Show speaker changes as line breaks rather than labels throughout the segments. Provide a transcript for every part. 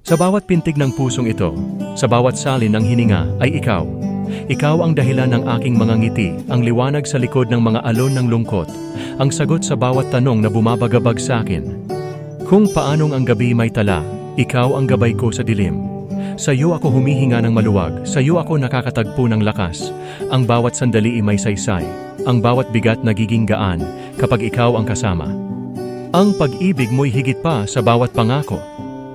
Sa bawat pintig ng pusong ito, sa bawat salin ng hininga ay ikaw. Ikaw ang dahilan ng aking mga ngiti, ang liwanag sa likod ng mga alon ng lungkot, ang sagot sa bawat tanong na bumabagabag sa akin. Kung paanong ang gabi may tala, ikaw ang gabay ko sa dilim. Sa iyo ako humihinga ng maluwag, sa iyo ako nakakatagpo ng lakas. Ang bawat sandali ay may saysay, ang bawat bigat nagiging gaan kapag ikaw ang kasama. Ang pag-ibig mo'y higit pa sa bawat pangako.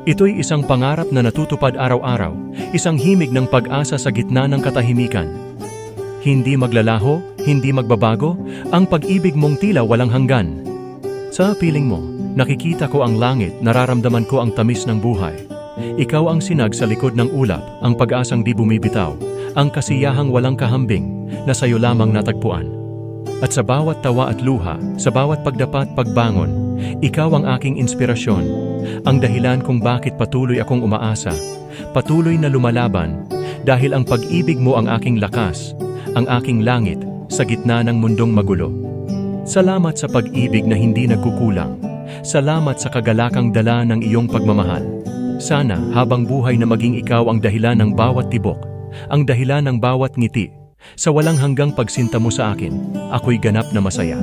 Ito'y isang pangarap na natutupad araw-araw, isang himig ng pag-asa sa gitna ng katahimikan. Hindi maglalaho, hindi magbabago, ang pag-ibig mong tila walang hanggan. Sa piling mo, nakikita ko ang langit, nararamdaman ko ang tamis ng buhay. Ikaw ang sinag sa likod ng ulap, ang pag-asang di bumibitaw, ang kasiyahang walang kahambing na sayo lamang natagpuan. At sa bawat tawa at luha, sa bawat pagdapat pagbangon, ikaw ang aking inspirasyon, ang dahilan kung bakit patuloy akong umaasa, patuloy na lumalaban, dahil ang pag-ibig mo ang aking lakas, ang aking langit sa gitna ng mundong magulo. Salamat sa pag-ibig na hindi nagkukulang. Salamat sa kagalakang dala ng iyong pagmamahal. Sana habang buhay na maging ikaw ang dahilan ng bawat tibok, ang dahilan ng bawat ngiti. Sa walang hanggang pagsinta mo sa akin, ako'y ganap na masaya.